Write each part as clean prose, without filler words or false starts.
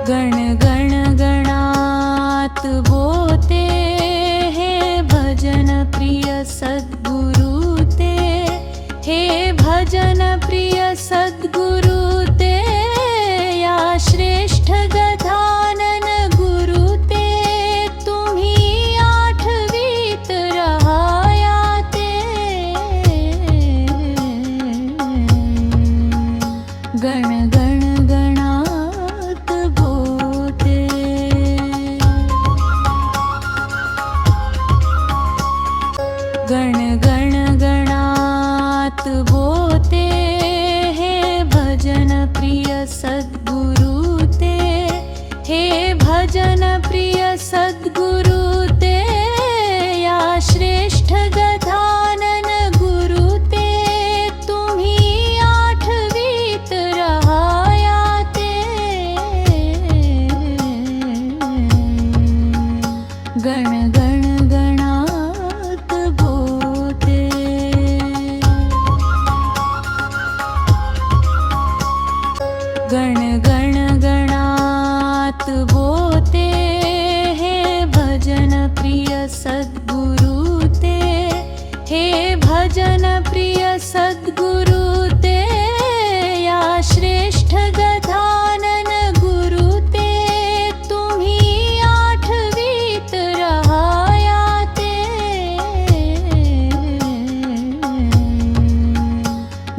गण गण गणात बोते हे भजन प्रिय सद्गुरु ते, हे भजन प्रिय सद्गुरु ते, या श्रेष्ठ गजानन गुरु ते, तुम्ही आठवीत रहाया ते। गण गण गणात बोते, गण गण गणात बोते हे भजन प्रिय सद्गुरु ते, हे भजन प्रिय सद्गुरु ते, या श्रेष्ठ गजानन गुरु ते, तुम्ही आठवीत रहाया ते। गण गण गणात बोते, गण गण गणात बोते हे भजन प्रिय सद्गुरु ते, हे भजन प्रिय सद्गुरु ते, या श्रेष्ठ गजानन गुरु ते, तुम्ही आठवीत रहाया ते।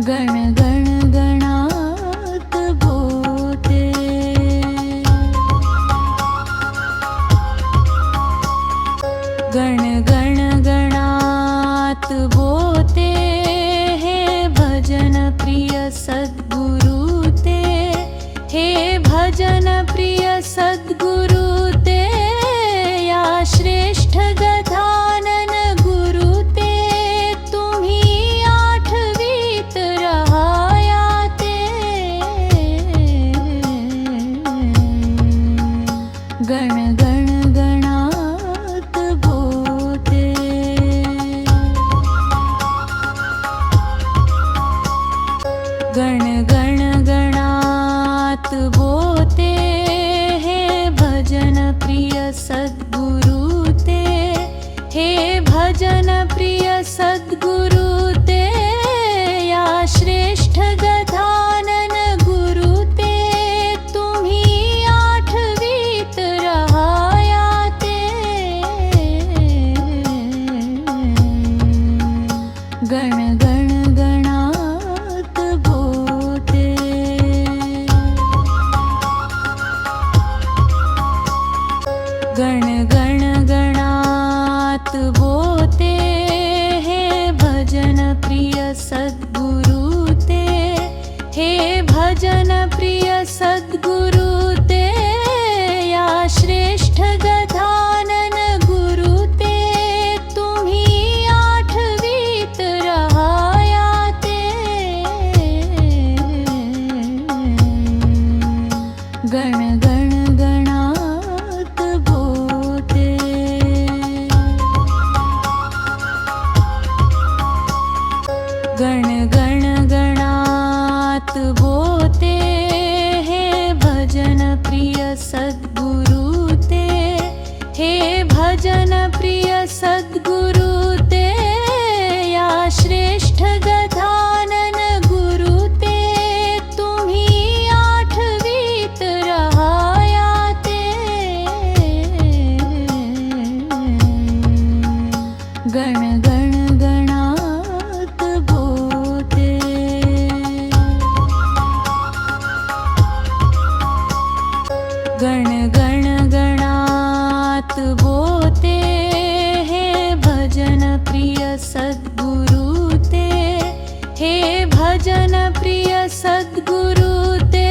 गण गण गणात बोते, गण गण गणात बोते हे भजन प्रिय सद्गुरु ते, हे भजन प्रिय सद्गुरु ते, या श्रेष्ठ गजानन गुरु ते, तुम्ही आठवीत रहाया ते। गण गण गणात बोते, गण गण गणात बोते हे भजन प्रिय सद्गुरु ते, हे भजन प्रिय सद्गुरु ते, या श्रेष्ठ गजानन गुरु ते, तुम्ही आठवीत रहाया ते। गण गण गणात बोते, गण गण गणात बोते हे भजन प्रिय सद्गुरु ते, हे भजन प्रिय सद्गुरु ते, या श्रेष्ठ गजानन गुरु ते, तुम्ही आठवीत रहाया ते। गण गण गणात बोते, गण गण गणात बोते हे भजन प्रिय सद्गुरु ते, हे भजन प्रिय सद्गुरु ते, या श्रेष्ठ गजानन गुरु ते, तुम्ही आठवीत रहाया ते। गण गण गणात बोते, गण गण गणात बोते हे भजन प्रिय सद्गुरु ते, हे भजन प्रिय सद्गुरु ते,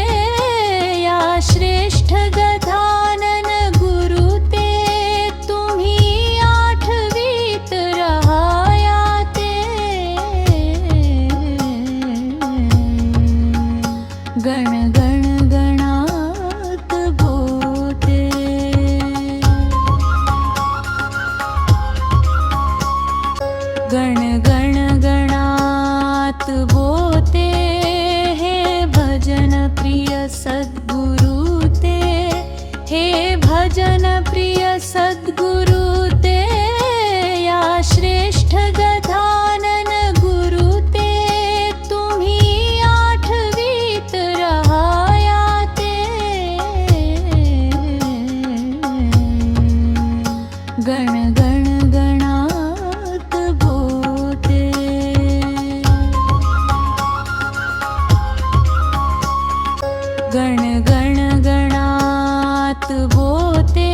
या श्रेष्ठ गजानन गुरु ते, तुम्ही आठवीत रहाया ते। गण गण गणात बोते, गण गण गणात बोते हे भजन प्रिय सद्गुरु ते या श्रेष्ठ गजानन गुरु ते तुम्ही आठवीत रहाया ते गण गण गणात बोते गण गण गणात बोते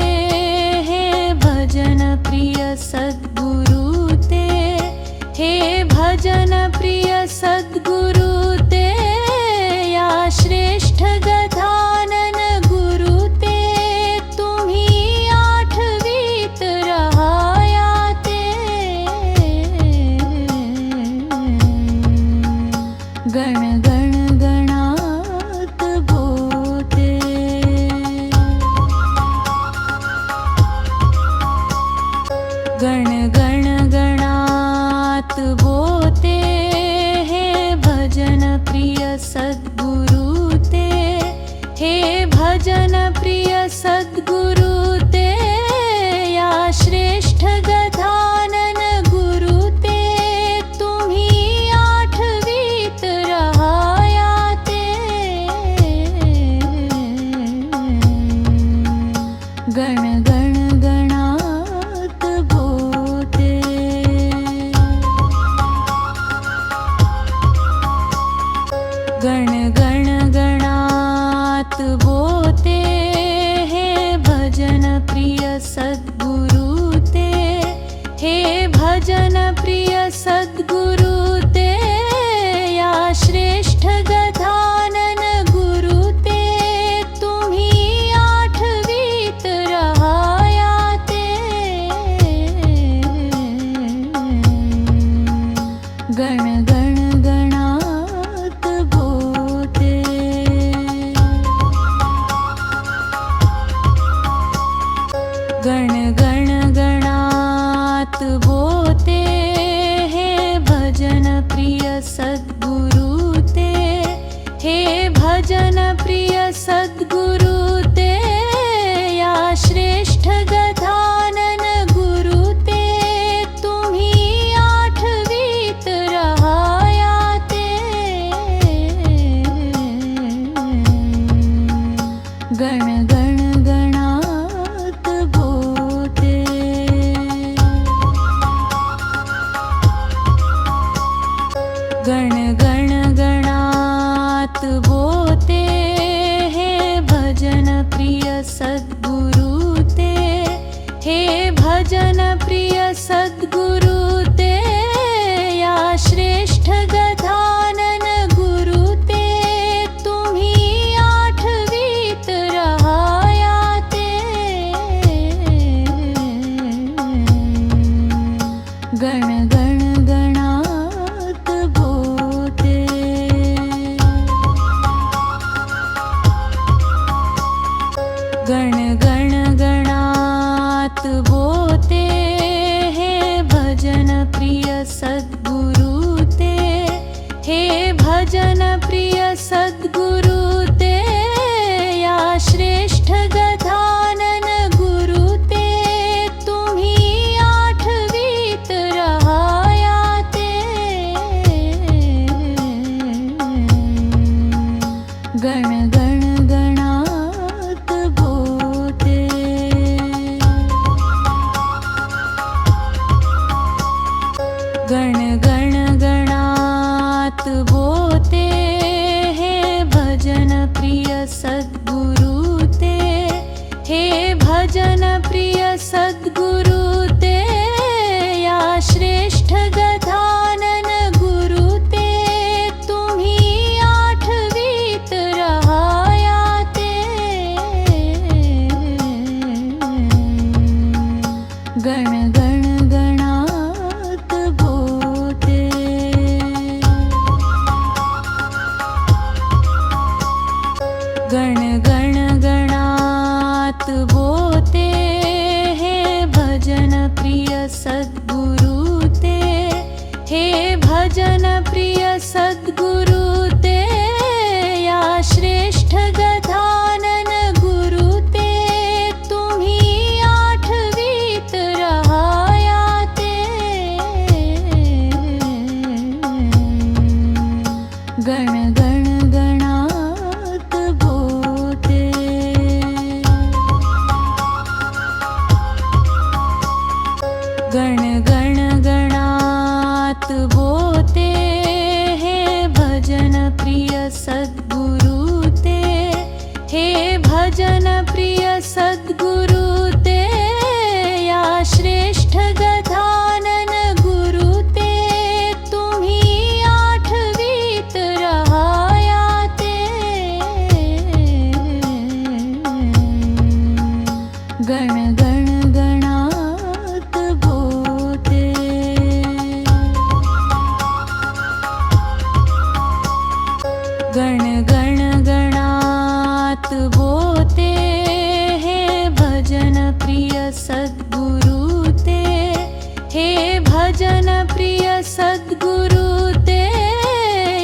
हे भजन प्रिय सद्गुरु ते हे भजन प्रिय सद्गुरु ते या श्रेष्ठ गजानन गुरु ते तुम्ही आठवीत रहाया ते गण गण गणात बोते गण गण गणात बोते हे भजन प्रिय सद्गुरु ते हे भजन प्रिय सद्गुरु ते या श्रेष्ठ गजानन गुरु ते तुम्ही आठवीत रहाया ते गण गण गणात बोते गण गण गणात बोते हे भजन प्रिय सद्गुरु ते हे भजन प्रिय सद्गुरु ते या श्रेष्ठ गजानन गुरु ते तुम्ही आठवीत रहाया ते गण गण गणात बोते गण गण गणात बोते हे भजन प्रिय सद्गुरु ते हे भजन प्रिय सद्गुरु ते या श्रेष्ठ गजानन गुरु ते तुम्ही आठवीत रहाया ते गण गण गणात बोते गण गण गणात बोते हे भजन प्रिय सद्गुरु ते हे भजन प्रिय सद्गुरु ते या श्रेष्ठ गजानन गुरु ते तुम्ही आठवीत रहाया ते गण गण गणात बोते गण गण गणात बोते हे भजन प्रिय सद्गुरु ते हे भजन प्रिय सद्गुरु ते या श्रेष्ठ गजानन गुरु ते तुम्ही आठवीत रहाया ते गण गण गणात बोते गण गण गणात बोते हे भजन प्रिय सद्गुरु ते हे भजन प्रिय सद्गुरु ते या श्रेष्ठ गजानन गुरु ते तुम्ही आठवीत रहाया ते गण गण गणात बोते गण गण गणात बोते भजन प्रिय सद्गुरु ते या श्रेष्ठ गजानन गुरु ते तुम्ही आठवीत रहाया ते गण गण गणात बोते गण गण गणात बोते हे भजन प्रिय सद्गुरु ते हे भजन प्रिय सद्गुरु ते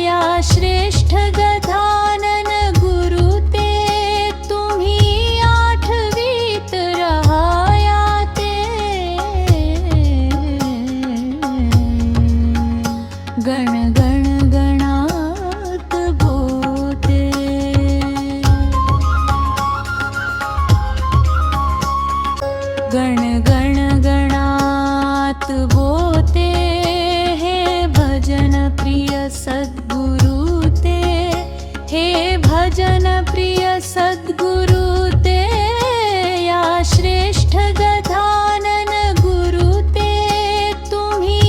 या श्रेष्ठ गजानन गुरु ते तुम्ही आठवीत रहाया ते गण गण गणात बोते गण गण गणात बोते हे भजन प्रिय सद्गुरु ते हे भजन प्रिय सद्गुरु ते या श्रेष्ठ गजानन गुरु ते तुम्ही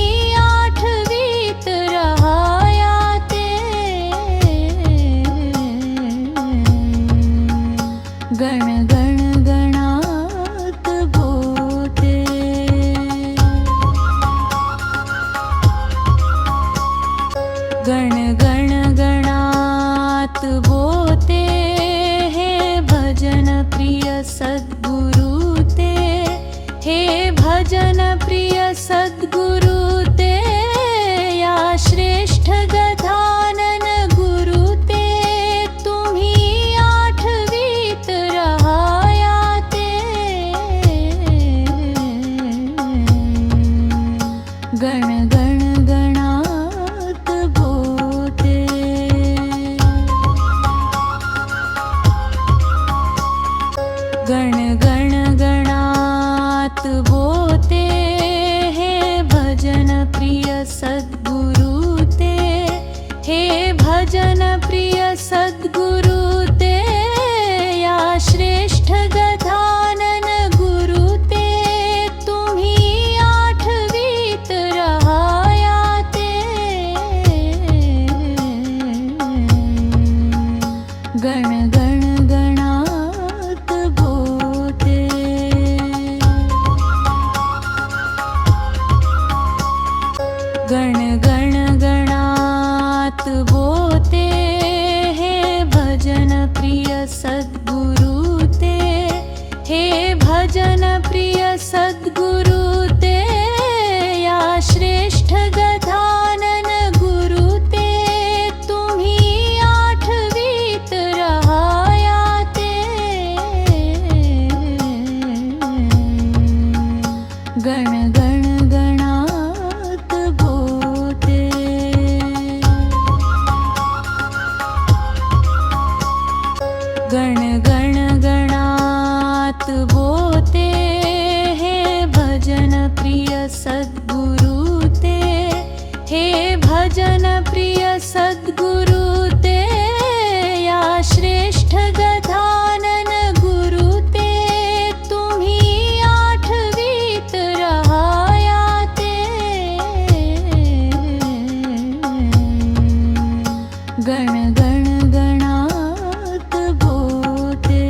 आठवीत रहाया ते गण गण गणात बोते गण गण गणात बोते हे भजन प्रिय सद्गुरु ते हे भजन प्रिय सद्गुरु ते या श्रेष्ठ गजानन गुरु ते तुम्ही आठवीत रहाया ते गण गण गणात बोते गण गण गणात बोते हे भजन प्रिय सद्गुरु ते हे भजन प्रिय सद्गुरु ते या श्रेष्ठ गजानन गुरु ते तुम्ही आठवीत रहाया ते गण गण गणात बोते गण गण गणात बोते हे भजन प्रिय सद्गुरु ते हे भजन प्रिय सद्गुरु ते या श्रेष्ठ गजानन गुरु ते तुम्ही आठवीत रहाया ते गण गण गणात बोते गण गण गणात बोते हे भजन प्रिय सद्गुरु ते हे भजन प्रिय सद्गुरु ते या श्रेष्ठ गजानन गुरु ते तुम्ही आठवीत रहाया ते गण गण गणात बोते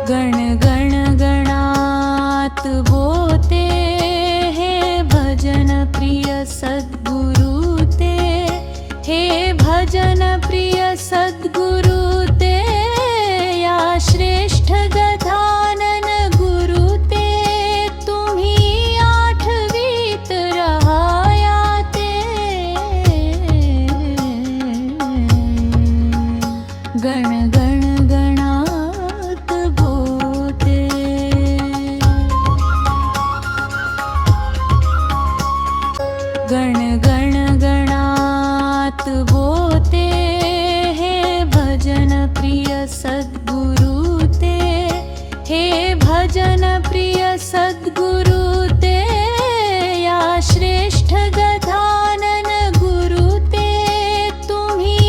गण गण गणात बोते हे भजन प्रिय सद्गुरु ते हे भजन प्रिय सद्गुरु ते या श्रेष्ठ गजानन गुरु ते तुम्ही आठवीत रहाया ते गण गण गणात बोते गण गण गणात बोते हे भजन प्रिय सद्गुरु ते हे भजन प्रिय सद्गुरु ते या श्रेष्ठ गजानन गुरु ते तुम्ही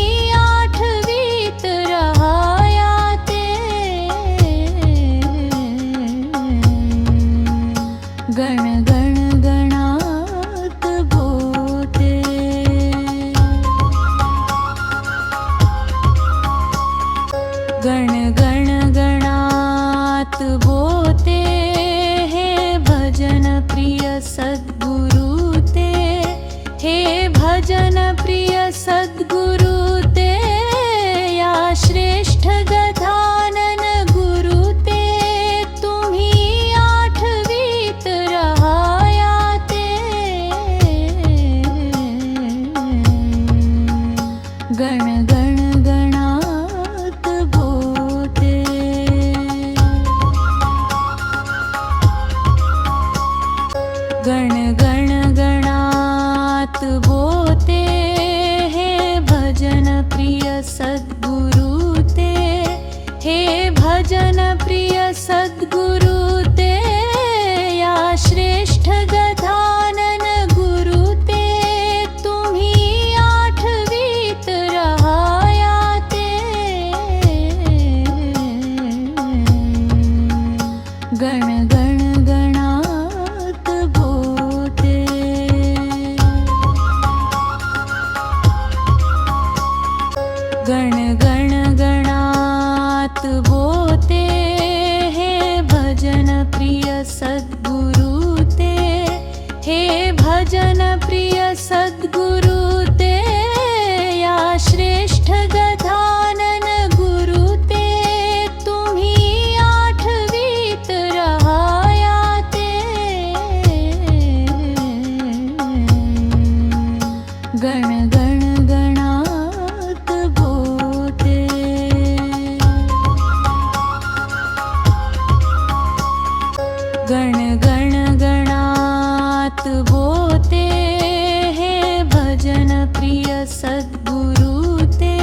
गण गण गणात बोते हे भजन प्रिय सद्गुरु ते, हे भजन प्रिय सद्गुरु ते, या श्रेष्ठ गजानन गुरु ते, तुम्ही आठवीत रहाया ते। गण गण गणात बोते, गण गण गणात बोते हे भजन प्रिय सद्गुरु ते, हे भजन प्रिय सद्गुरु ते, या श्रेष्ठ गजानन गुरु ते, तुम्ही आठवीत रहाया ते। गण गण गणात बोते, गण गण गणात बोते हे भजन प्रिय सद्गुरु ते, हे भजन प्रिय सद्गुरु ते, या श्रेष्ठ गजानन गुरु ते, तुम्ही आठवीत रहाया ते। गण गण गणात बोते, गण गण गणात बोते हे भजन प्रिय सद्गुरु ते,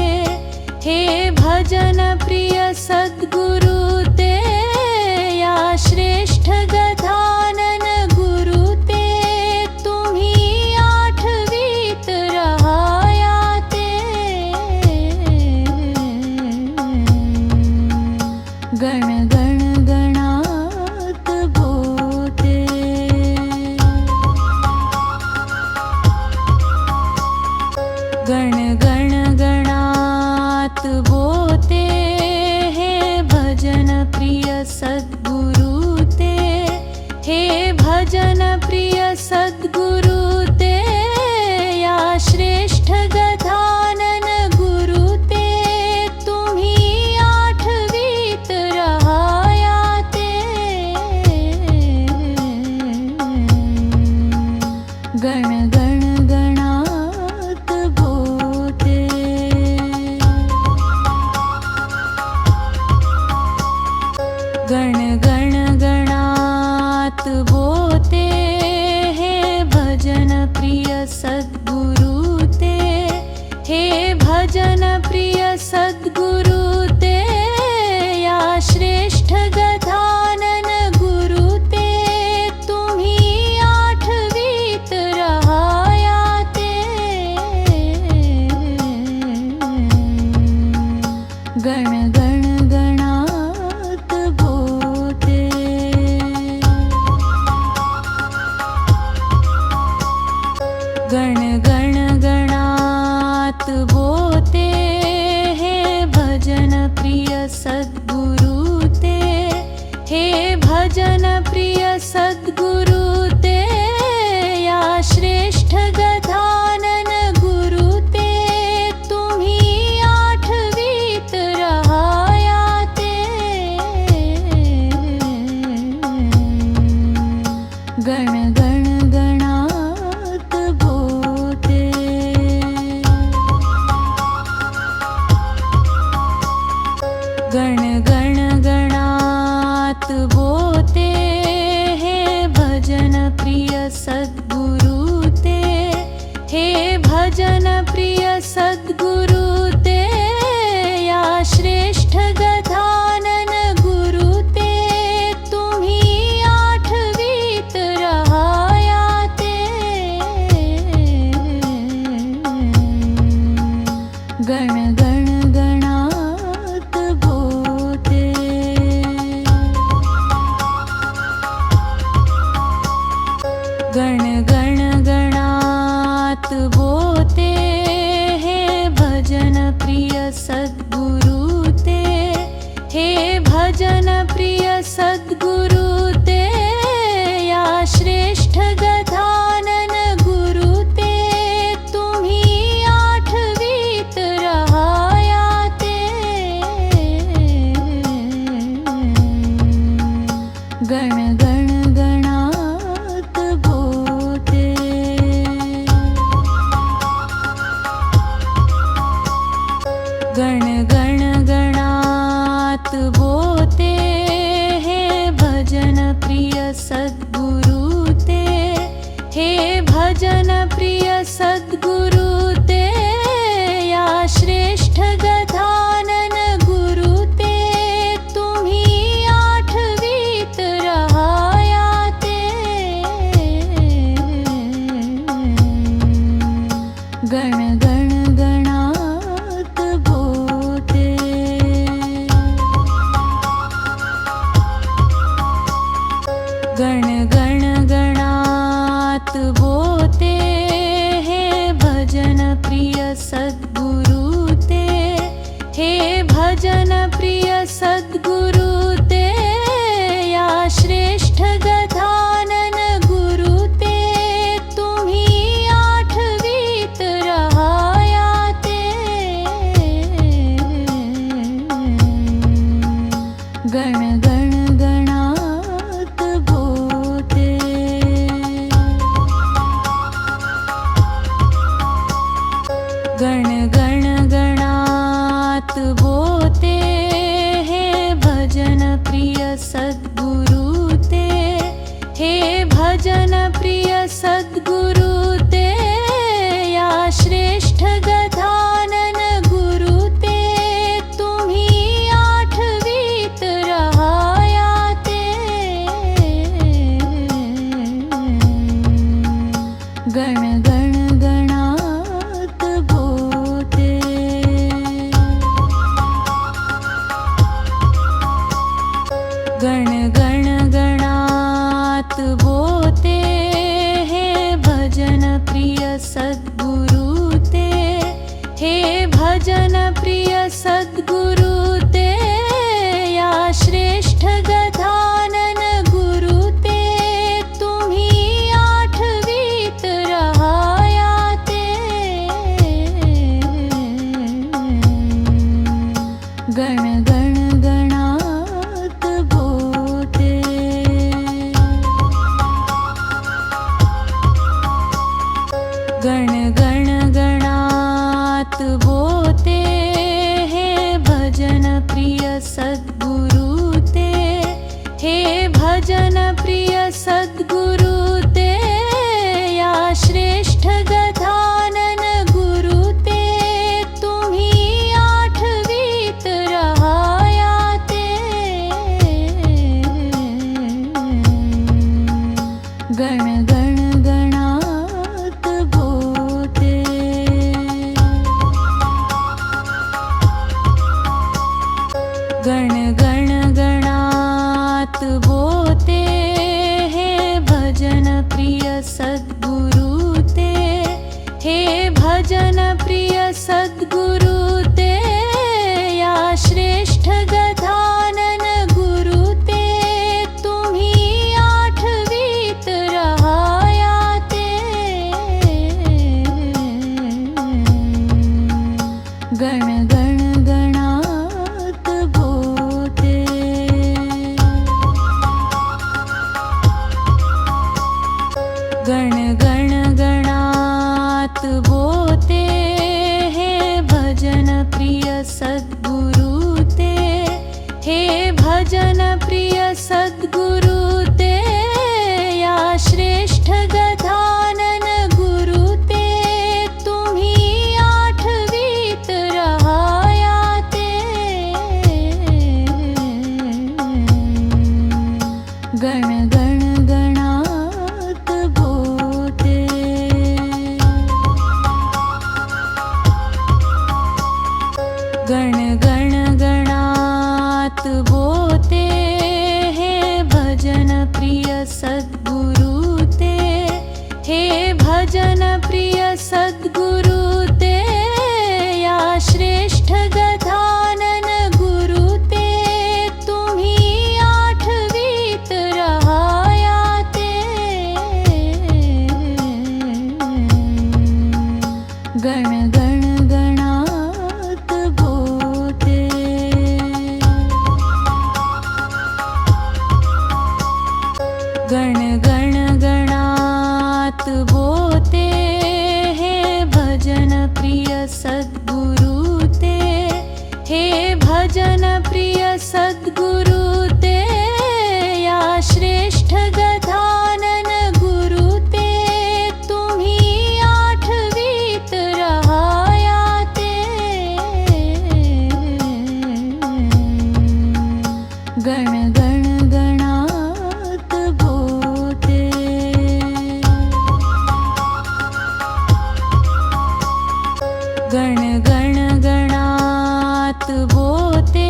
हे भजन प्रिय सद्गुरु ते, या श्रेष्ठ गजानन गुरु ते, तुम्ही आठवीत रहाया ते। गण गण गणात बोते, गण गण गणात बोते हे भजन प्रिय सद्गुरु ते, हे भजन प्रिय सद्गुरु ते, या श्रेष्ठ गजानन गुरु ते, तुम्ही आठवीत रहाया ते। गण गण गणात बोते, गण गण गणात बोते हे भजन प्रिय सद्गुरु ते, हे भजन प्रिय सद्गुरु ते, या श्रेष्ठ गजानन गुरु ते, तुम्ही आठवीत रहाया ते। गण गण गणात बोते, गण गण गणात बोते हे भजन प्रिय सद्गुरु ते, हे भजन प्रिय सद्गुरु ते, या श्रेष्ठ गजानन गुरु ते, तुम्ही आठवीत रहाया ते। गण गण गणात बोते, गण गण गणात बोते हे भजन प्रिय सद्गुरु ते, हे भजन प्रिय सद्गुरु ते, या श्रेष्ठ गजानन गुरु ते, तुम्ही आठवीत रहाया ते। गण गण गणात बोते, गण गण गणात बोते हे भजन प्रिय सद्गुरु ते, हे भजन प्रिय सद्गुरु ते या श्रेष्ठ गजानन गुरु ते तुम्ही आठवीत रहाया ते गण गण गणात बोते गण गण गणात बोते हे भजन प्रिय सद्गुरु ते हे भजन प्रिय सद्गुरु ते या श्रेष्ठ गजानन गुरु ते तुम्ही आठवीत रहाया ते गण गण गणात बोते गण गण गणात बोते हे भजन प्रिय सद्गुरु ते हे भजन प्रिय सद्गुरु ते या श्रेष्ठ गजानन गुरु ते तुम्ही आठवीत रहाया ते गण गण गणात बोते गण गण गणात बोते हे भजन प्रिय सद्गुरु ते हे भजन प्रिय सद्गुरु ते या श्रेष्ठ गजानन गुरु ते तुम्ही आठवीत रहाया ते गण गण गणात बोते गण गण गणात बोते हे भजन प्रिय सद्गुरु ते हे भजन प्रिय सद्गुरु ते या श्रेष्ठ गजानन गुरु ते तुम्ही आठवीत रहाया ते गण गण गणात बोते गण गण गणात बोते हे भजन प्रिय सद्गुरु ते हे भजन प्रिय सद्गुरु ते या श्रेष्ठ गजानन गुरु ते तुम्ही आठवीत रहाया ते गण गण गणात बोते गण गण गणात बोते हे भजन प्रिय सद्गुरु ते हे भजन प्रिय सद्गुरु ते या श्रेष्ठ गजानन गुरु ते तुम्ही आठवीत रहाया ते गण गण गणात बोते गण गण गणात बोते हे भजन प्रिय सद्गुरु ते हे भजन प्रिय सद्गुरु ते या श्रेष्ठ गजानन गुरु ते तुम्ही आठवीत रहाया ते गण गण गणात बोते गण गण गणात बोते हे भजन प्रिय सद्गुरु ते हे भजन प्रिय सद्गुरु ते या श्रेष्ठ गजानन गुरु ते हे भजन प्रिय सद्गुरु ते या श्रेष्ठ गजानन गुरु ते तुम्ही आठवीत रहाया ते गण गण गणात बोते गण गण गणात बोते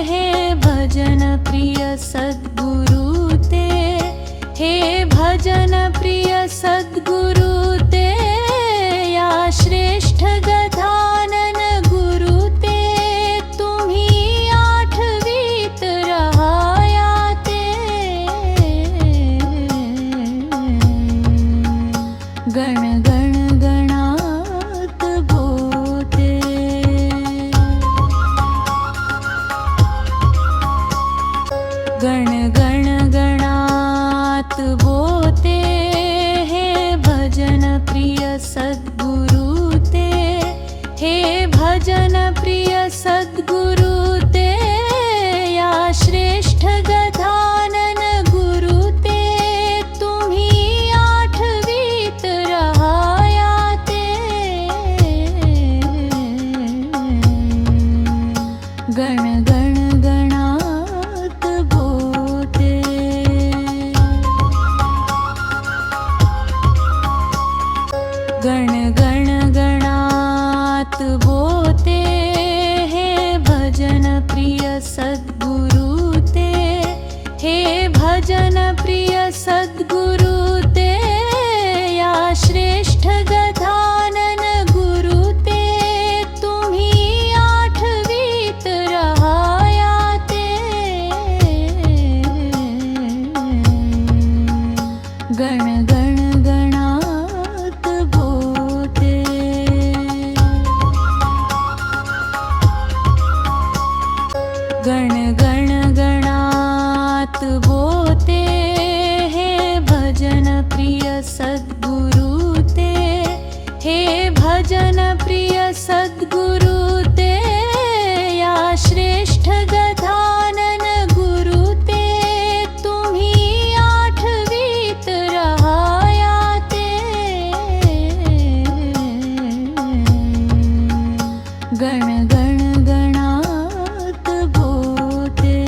हे भजन प्रिय सद्गुरु ते हे भजन प्रिय सद्गुरु ते या श्रेष्ठ गजानन गुरु ते तुम्ही आठवीत रहाया ते गण गण गणात बोते गण गण गणात बोते हे भजन प्रिय सद्गुरु ते हे भजन प्रिय सद्गुरु ते या श्रेष्ठ गजानन गुरु ते तुम्ही आठवीत रहाया ते गण गण गणात बोते गण गण गणात बोते हे भजन प्रिय सद्गुरु ते हे भजन प्रिय सद्गुरु ते या श्रेष्ठ गजानन गुरु ते तुम्ही आठवीत रहाया ते गण गण गणात बोते गण गण गणात बोते हे भजन प्रिय सद्गुरु ते हे भजन प्रिय सद्गुरु ते या श्रेष्ठ गजानन गुरु ते तुम्ही आठवीत रहाया ते गण गण गणात बोते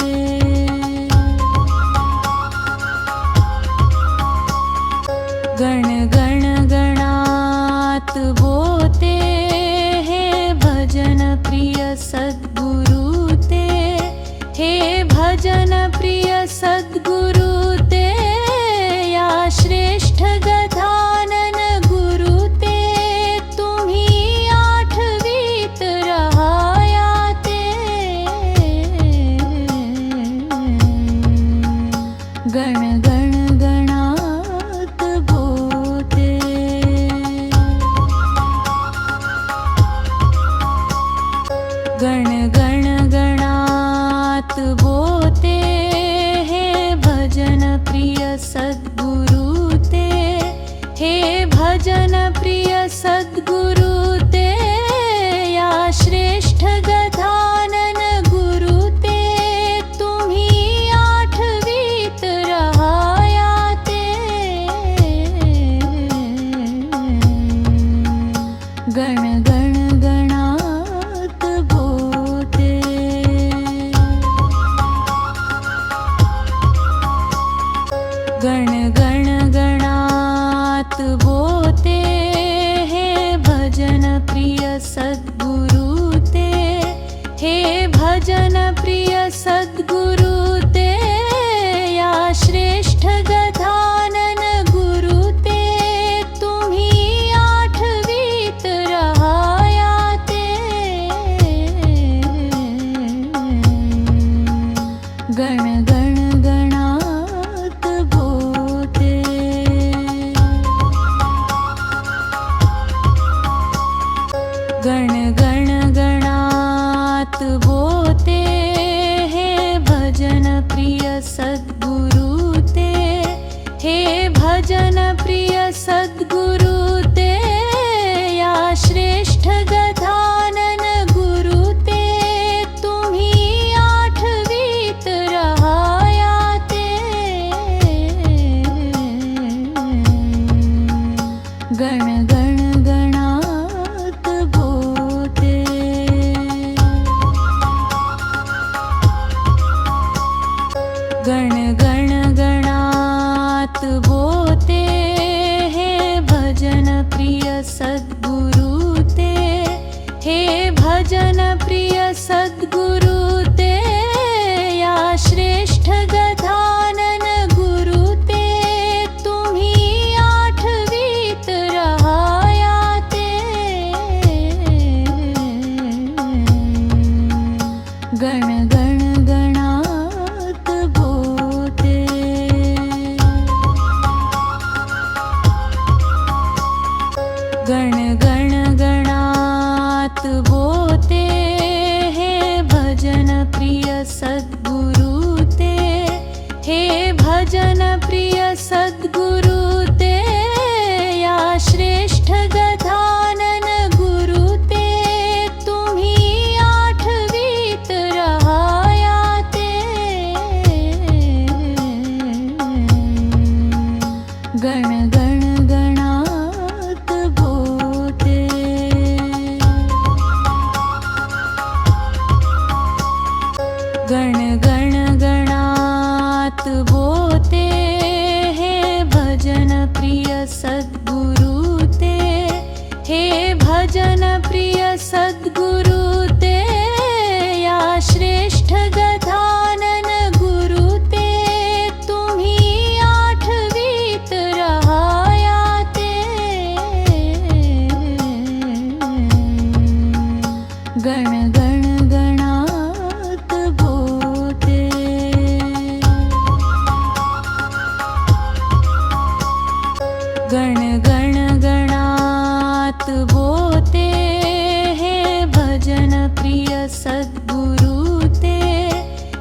गण गण गणात बोते हे भजन प्रिय सद्गुरु ते हे भजन प्रिय सद्गुरु ते या श्रेष्ठ गजानन गुरु ते तुम्ही आठवीत रहाया ते गण गण गणात बोते गण गण गणात बोते हे भजन प्रिय सद्गुरु ते हे भजन प्रिय सद्गुरु ते या श्रेष्ठ गजानन गुरु ते तुम्ही आठवीत रहाया ते गण गण गणात बोते गण गण गणात बोते हे भजन प्रिय सद्गुरु ते हे भजन प्रिय सद्गुरु ते या श्रेष्ठ गजानन गुरु ते तुम्ही आठवीत रहाया ते गण गण गणात बोते गण गण गणात बोते हे भजन सद्गुरु ते या श्रेष्ठ गजानन गुरु ते तुम्ही आठवीत रहाया ते गण गण गणात बोते गण गण गणात बोते हे भजन प्रिय सद्गुरु ते हे भजन प्रिय सद्गुरु ते या श्रेष्ठ गजानन गुरु ते तुम्ही आठवीत रहाया ते गण गण गणात बोते गण गण गणात बोते हे भजन प्रिय सद्गुरु ते हे भजन प्रिय सद्गुरु ते या श्रेष्ठ गजानन गुरु ते तुम्ही आठवीत रहाया ते गण गण गणात बोते गण गण गणात बोते हे भजन प्रिय सद्गुरु ते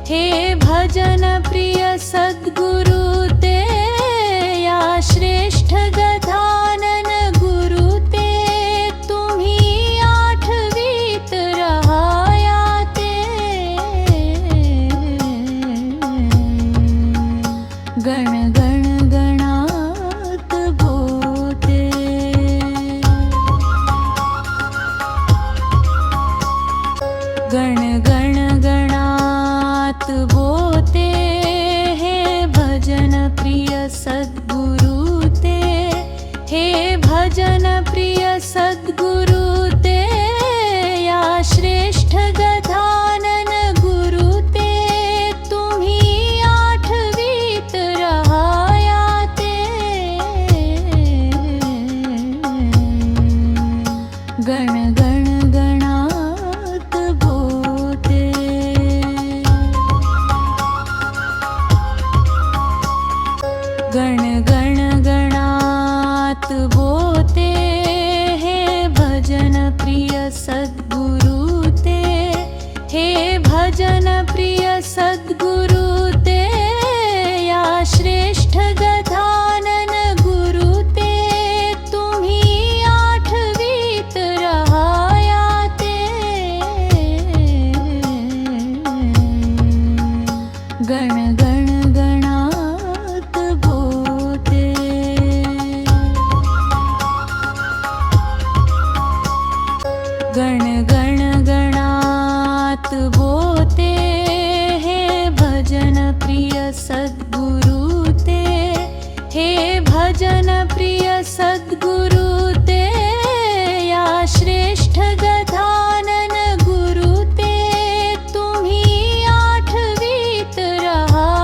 हे भजन प्रिय सद्गुरु ते या श्रेष्ठ गजानन गुरु ते तुम्ही आठवीत रहाया ते गण गण गणात बोते गण गण गणात बोते हे भजन प्रिय सद्गुरु ते हे भजन प्रिय सद्गुरु ते या श्रेष्ठ गजानन गुरु ते तुम्ही आठवीत रहाया ते गण गण गणात बोते गण गण गणात बोते हे भजन प्रिय सद्गुरु ते हे भजन प्रिय सद्गुरु ते या श्रेष्ठ गजानन गुरु ते तुम्ही आठवीत रहाया ते गण गण गणात बोते गण गण गणात बोते हे भजन प्रिय सद्गुरु ते हे भजन प्रिय सद्गुरु ते या श्रेष्ठ गजानन गुरु ते तुम्ही आठवीत रहाया ते गण गण गणात बोते गण गण गणात बोते हे भजन प्रिय सद्गुरु ते हे भजन प्रिय सद्गुरु ते या श्रेष्ठ गजानन गुरु ते तुम्ही आठवीत रहाया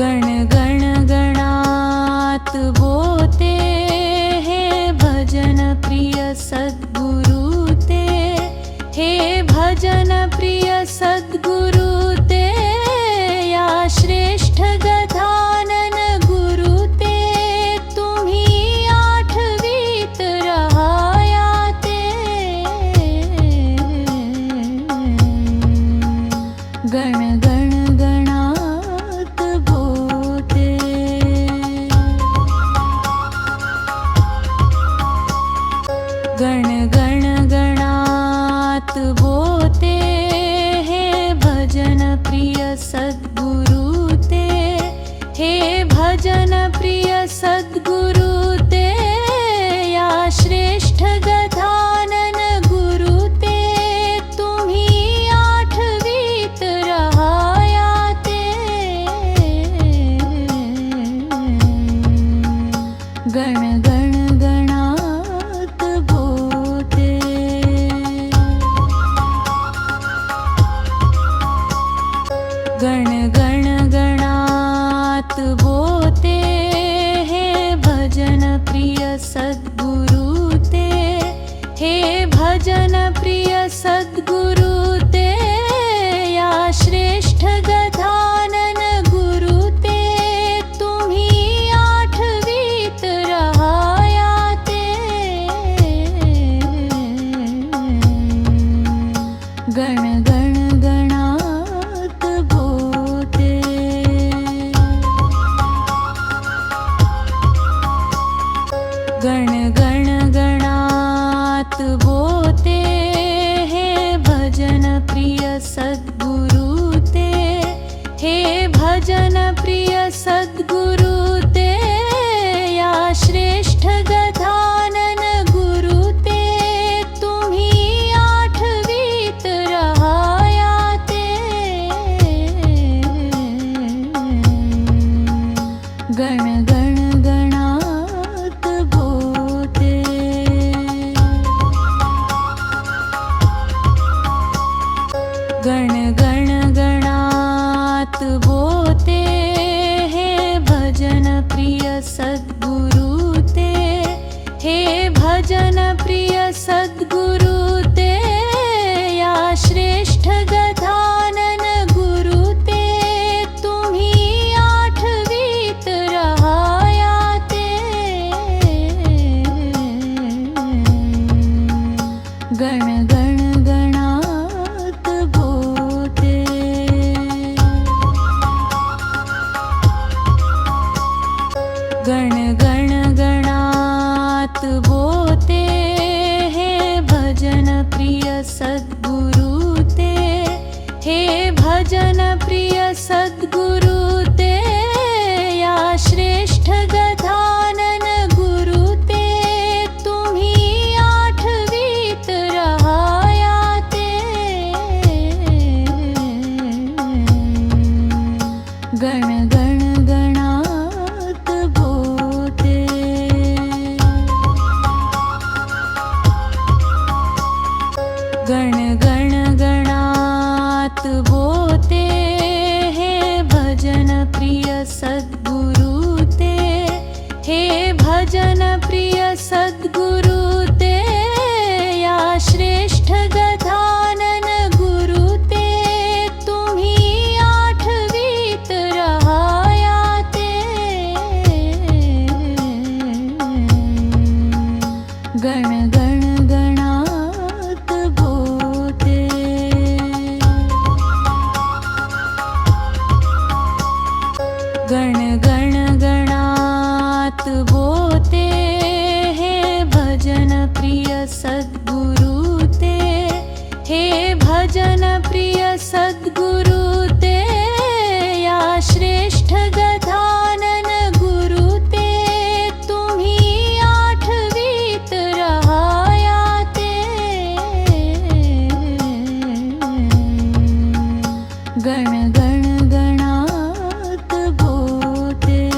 गण गण गणात बोते हे भजन प्रिय सद्गुरु ते, हे भजन प्रिय सद्गुरु ते, या श्रेष्ठ गजानन गुरु ते, तुम्ही आठवीत रहाया ते। गण गण गणात बोते, गण गण गणात बोते हे भजन प्रिय सद्गुरु ते, हे भजन प्रिय सद्गुरु ते, या श्रेष्ठ गजानन गुरु ते, तुम्ही आठवीत रहाया ते। गण गण गणात बोते, गण गण गणात बोते हे भजन प्रिय सद्गुरु ते, हे भजन प्रिय सद्गुरु ते, या श्रेष्ठ गजानन गुरु ते, तुम्ही आठवीत रहाया ते। गण गण गणात बोते, गण गण गणात बोते हे भजन प्रिय सद्गुरु ते, हे भजन प्रिय सद्गुरु ते, या श्रेष्ठ गजानन गुरु ते, तुम्ही आठवीत रहाया ते। गण गण गणात बोते, गण गण गणात बोते हे भजन प्रिय सद्गुरु ते, हे भजन प्रिय सद्गुरु ते, या श्रेष्ठ गजानन गुरु ते, तुम्ही आठवीत रहाया ते। गण गण गणात बोते, गण गण गणात बोते हे भजन प्रिय सद्गुरु ते, हे भजन प्रिय सद्गुरु ते, या श्रेष्ठ गजानन गुरु ते, तुम्ही आठवीत रहाया ते। गण गण गणात बोते, गण गण गणात बोते हे भजन प्रिय सद्गुरु ते, हे भजन प्रिय सद्गुरु ते, या श्रेष्ठ गजानन गुरु ते, तुम्ही आठवीत रहाया ते। गण गण गणात बोते, गण गण गणात बोते हे भजन प्रिय सद्गुरु ते, हे भजन प्रिय सद्गुरु ते, या श्रेष्ठ गजानन गुरु ते, तुम्ही आठवीत रहाया ते। गण गण गणात बोते,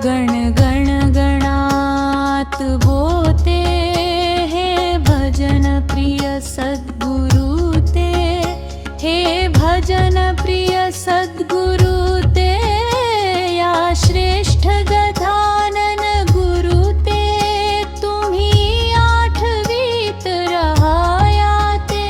गण गण गणात बोते हे भजन प्रिय सद्गुरु ते, प्रिय सद्गुरु ते या श्रेष्ठ गजानन गुरु ते तुम्ही आठवीत रहाया ते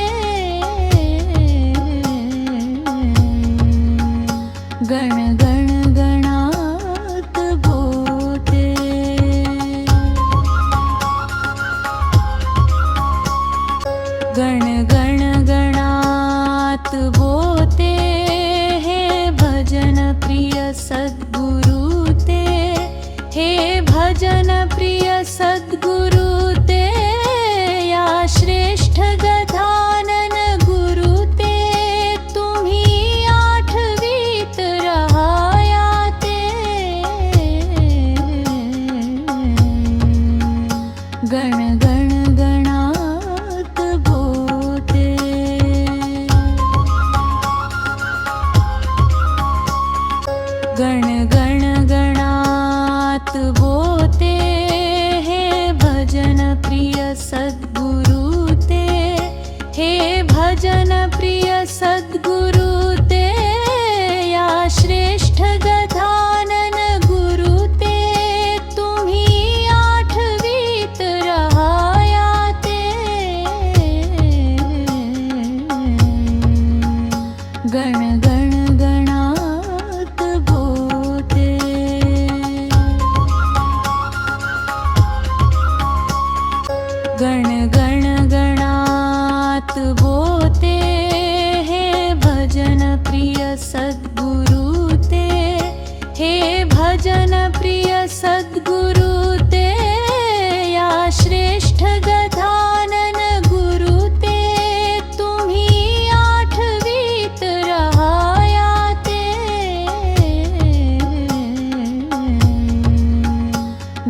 गण गण गणात बोते गण गण गणात बोते हे भजन प्रिय सद्गुरु ते हे भजन प्रिय सद्गुरु ते या श्रेष्ठ गजानन गुरु ते तुम्ही आठवीत रहाया ते गण गण गणात बोते गण गण गणात बोते हे भजन प्रिय सद्गुरु ते हे भजन प्रिय सद्गुरु ते या श्रेष्ठ गजानन गुरु ते तुम्ही आठवीत रहाया ते गण गण गणात बोते गण गण गणात बोते हे भजन प्रिय सद्गुरु ते हे भजन प्रिय सद्गुरु ते या श्रेष्ठ गजानन गुरु ते तुम्ही आठवीत रहाया ते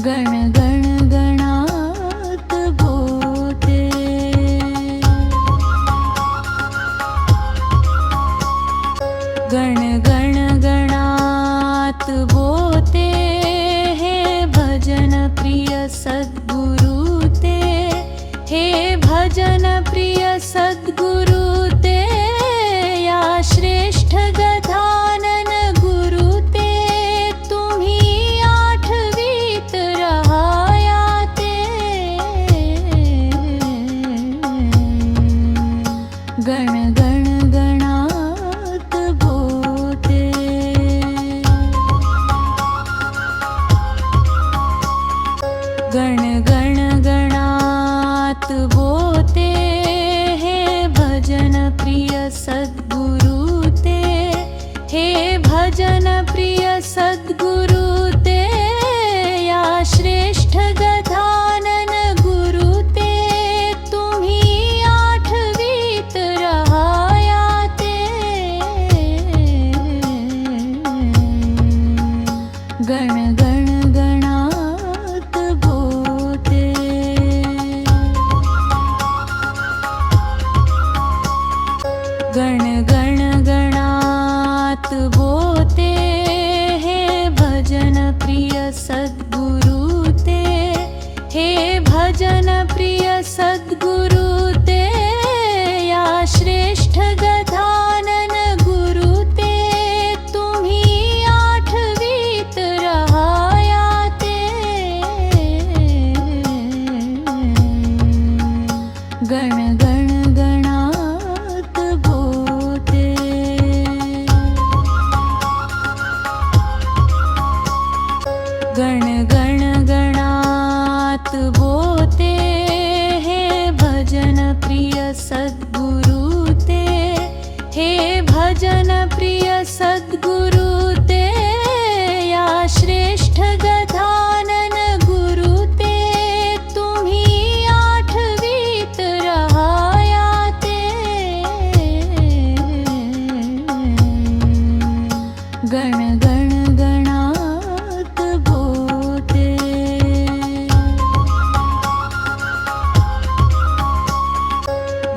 गण गण गणात बोते गण गण गणात बोते हे भजन प्रिय सद्गुरु ते हे भजन प्रिय सद्गुरु ते या श्रेष्ठ गजानन गुरु ते तुम्ही आठवीत रहाया ते गण गण गणात बोते गण गण गणात बोते हे भजन प्रिय सद्गुरु ते हे भजन प्रिय सद्गुरु ते या श्रेष्ठ गजानन गुरु ते तुम्ही आठवीत रहाया ते गण गण गणात बोते गण गण गणात बोते हे भजन प्रिय सद्गुरु ते हे भजन प्रिय सद्गुरु ते या श्रेष्ठ गजानन गुरु ते तुम्ही आठवीत रहाया ते गण गण गणात बोते गण गण गणात बोते हे भजन प्रिय सद्गुरु ते हे भजन प्रिय सद्गुरु ते या श्रेष्ठ गजानन गुरु ते तुम्ही आठवीत रहाया ते गण गण गणात बोते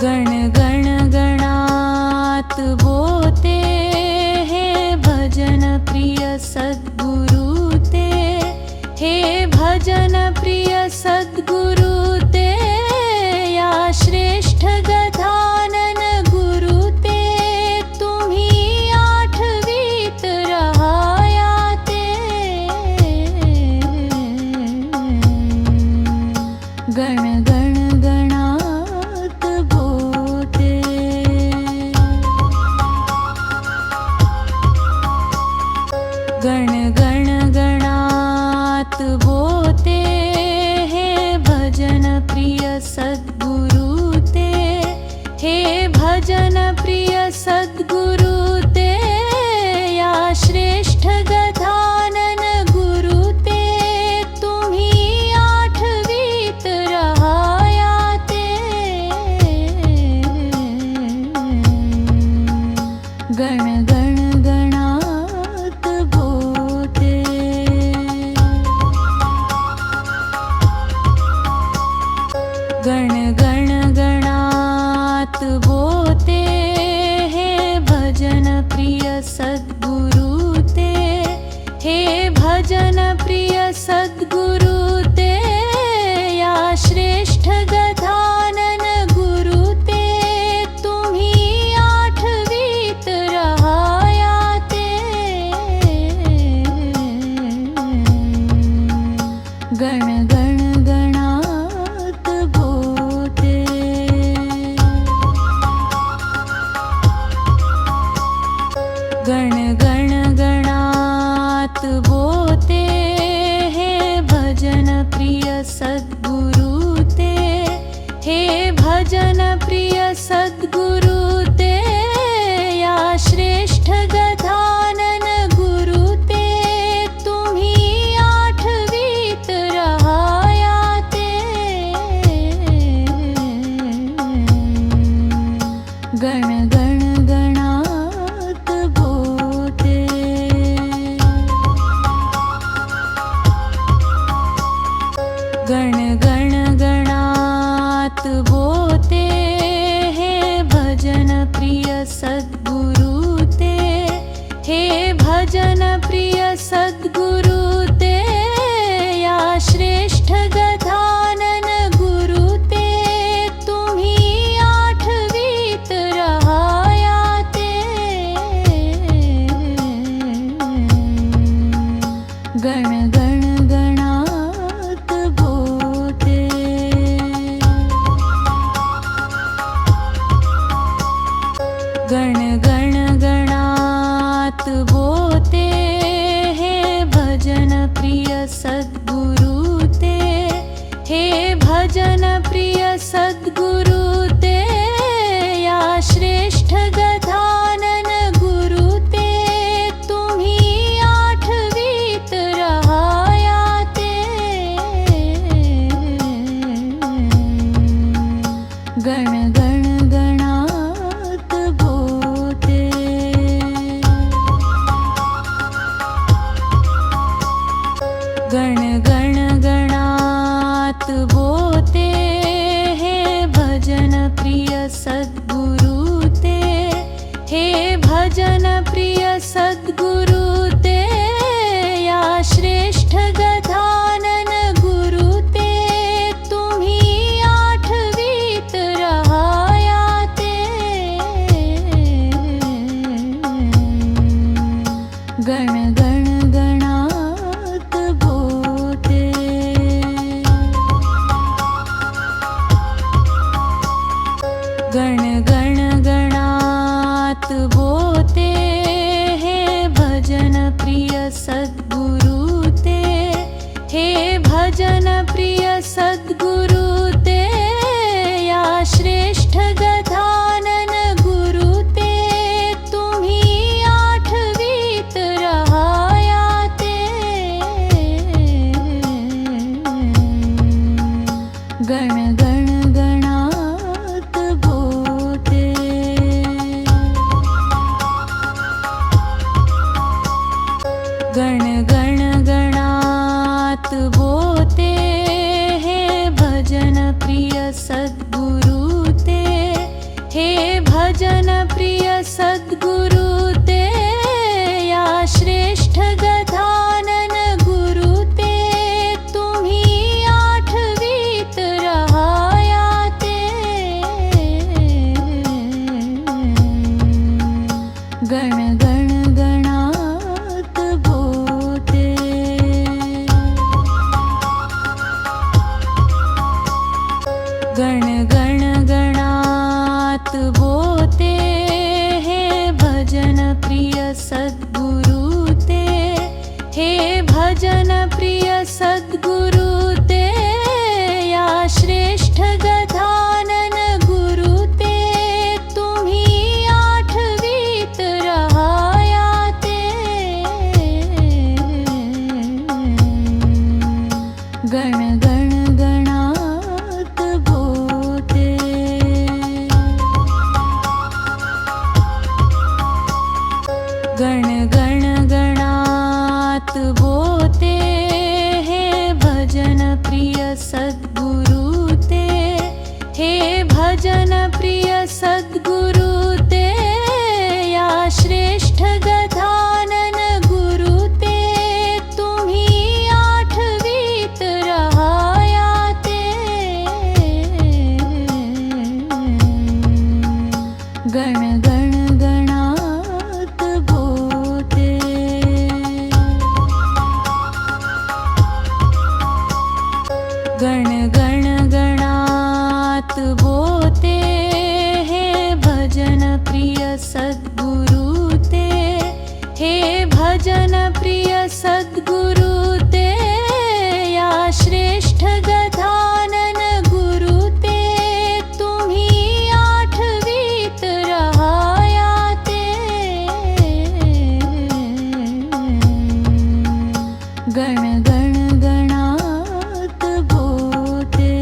गण गण गणात बोते हे भजन प्रिय सद्गुरु ते हे भजन प्रिय सद्गुरु ते या श्रेष्ठ गजानन गुरु ते तुम्ही हे भजन प्रिय सद्गुरु ते या श्रेष्ठ गजानन गुरु ते तुम्ही आठवीत रहाया ते गण गण गणात बोते गण गण गणात बोते हे भजन प्रिय सद्गुरु ते हे भजन प्रिय सद्गुरु ते या श्रेष्ठ गजानन गुरु ते तुम्ही आठवीत रहाया ते गण गण गणात बोते गण गण गणात बोते हे भजन प्रिय सद्गुरु ते हे भजन प्रिय सद्गुरु ते या श्रेष्ठ गजानन गुरु ते तुम्ही आठवीत रहाया ते गण गण गणात बोते गण गण गणात बोते हे भजन प्रिय सद्गुरु ते हे भजन प्रिय सद्गुरु ते या श्रेष्ठ गजानन गुरु ते तुम्ही आठवीत रहाया ते गण गण गणात बोते गण गण गणात बोते हे भजन प्रिय सद्गुरु ते हे भजन प्रिय सद्गुरु ते या श्रेष्ठ गजानन गुरु ते तुम्ही आठवीत रहाया ते गण गण गणात बोते गण गण गणात बोते हे भजन प्रिय सद्गुरु ते हे भजन प्रिय सद्गुरु ते या श्रेष्ठ गजानन गुरु ते तुम्ही आठवीत रहाया ते गण गण गणात बोते गण गण गणात बोते हे भजन प्रिय सद्गुरु ते हे भजन प्रिय सद्गुरु ते या श्रेष्ठ गजानन गुरु ते तुम्ही आठवीत रहाया ते गण गण गणात बोते गण गण गणात बोते हे भजन प्रिय सद्गुरु ते हे भजन प्रिय सद्गुरु ते या श्रेष्ठ गजानन गुरु ते तुम्ही आठवीत रहाया ते गण गण गणात बोते गण गण गणात बोते हे गण गण गणात बोते गण गण गणात बोते हे भजन प्रिय सद्गुरु ते हे भजन प्रिय सद्गुरु ते या श्रेष्ठ गजानन गुरु ते तुम्ही आठवीत रहाया ते गण गण गणात बोते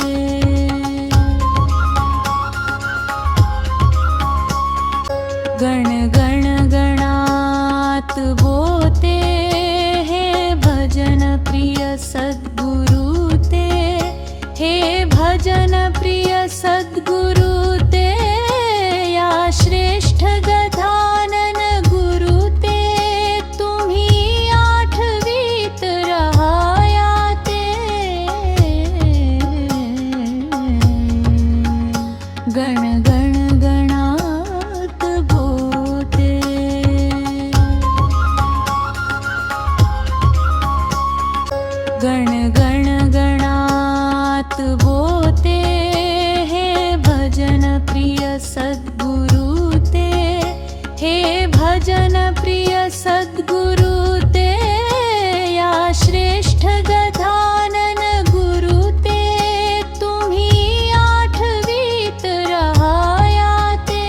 गण गण गणात बोते हे भजन प्रिय सद्गुरु ते हे भजन प्रिय सद्गुरु ते या श्रेष्ठ गजानन गुरु ते तुम्ही आठवीत रहाया ते गण गण गणात बोते गण गण गणात बोते हे भजन प्रिय सद्गुरु ते हे भजन प्रिय सद्गुरु ते या श्रेष्ठ गजानन गुरु ते तुम्ही आठवीत रहाया ते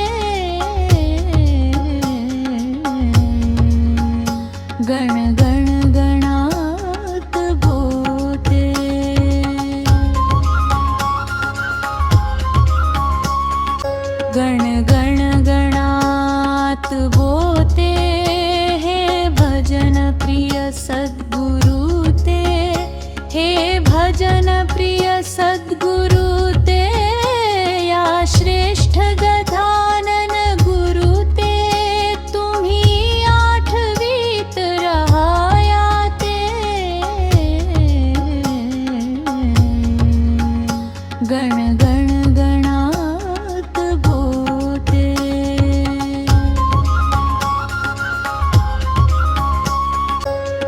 गण गण गणात बोते गण गण गणात बोते हे भजन प्रिय सद्गुरु ते हे भजन प्रिय सद्गुरु ते या श्रेष्ठ गजानन गुरु ते तुम्ही आठवीत रहाया ते गण गण गणात बोते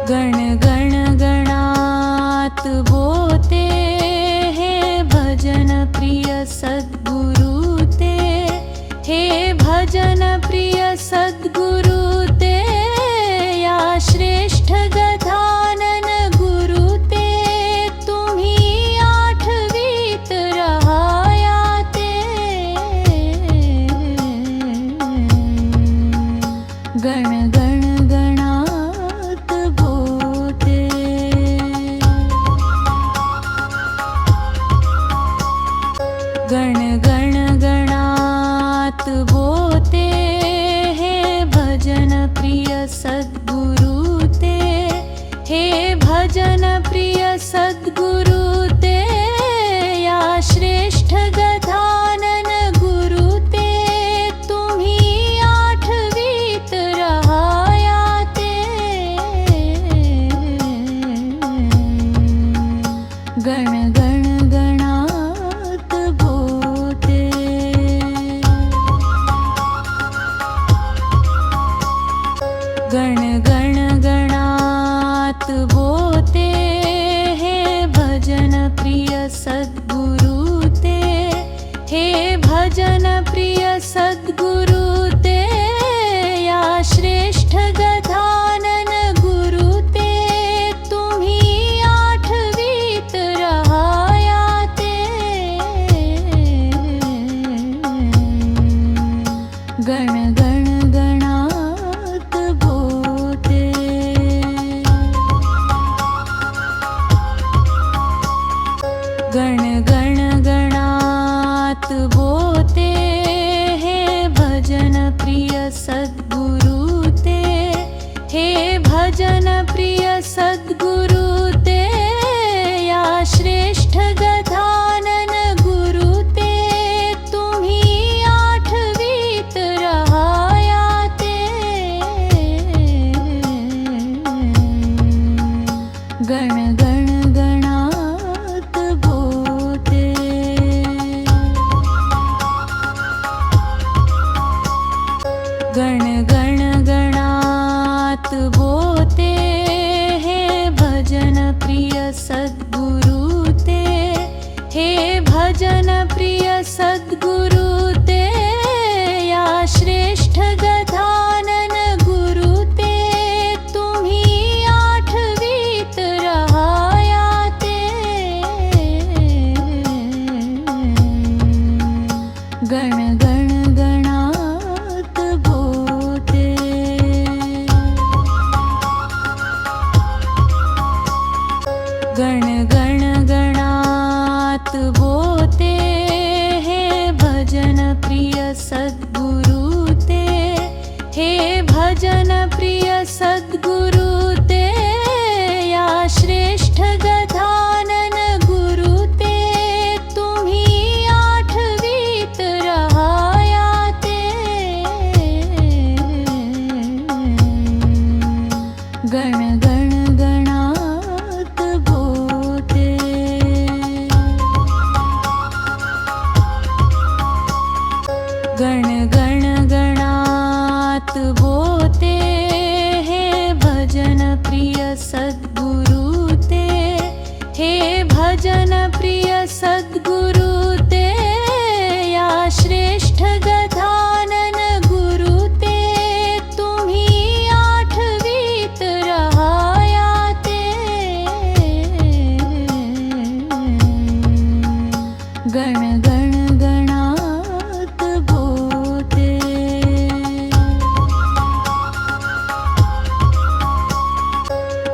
गण गण गणात बोते हे भजन प्रिय सद्गुरु ते हे भजन प्रिय सद्गुरु ते या श्रेष्ठ गजानन गुरु ते तुम्ही आठवीत रहाया ते गण गण गणात बोते गण गण गणात बोते हे भजन प्रिय सद्गुरु ते हे भजन प्रिय सद्गुरु ते या श्रेष्ठ गजानन गुरु ते तुम्ही आठवीत रहाया ते गण गण गणात बोते गण गण गणात बोते हे भजन प्रिय सद्गुरु ते हे भजन प्रिय सद्गुरु ते या श्रेष्ठ गजानन गुरु ते तुम्ही आठवीत रहाया ते गण गण गणात बोते गण गण गणात बोते हे भजन प्रिय सद्गुरु ते हे भजन प्रिय सद्गुरु ते या श्रेष्ठ गजानन गुरु ते तुम्ही आठवीत रहाया ते गण गण गणात बोते गण गण गणात बोते हे भजन प्रिय सद्गुरु ते, हे भजन प्रिय सद्गुरु ते, या श्रेष्ठ गजानन गुरु ते, तुम्ही आठवीत रहाया ते। गण गण गणात बोते, गण गण गणात बोते हे भजन प्रिय सद्गुरु ते, हे भजन प्रिय सद्गुरु ते, या श्रेष्ठ गजानन गुरु ते, तुम्ही आठवीत रहाया ते। गण गण गणात बोते, गण गण गणात बोते हे भजन प्रिय सद्गुरु ते, हे भजन प्रिय सद्गुरु ते, या श्रेष्ठ गजानन गुरु ते, तुम्ही आठवीत रहाया ते। गण गण गणात बोते,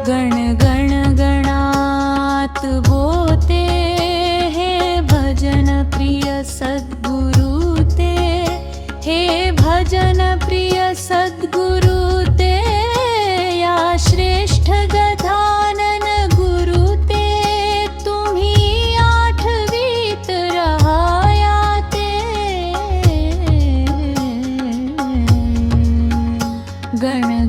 गण गण गणात बोते हे भजन प्रिय सद्गुरु ते, हे भजन प्रिय सद्गुरु ते, या श्रेष्ठ गजानन गुरु ते, तुम्ही आठवीत रहाया ते। गण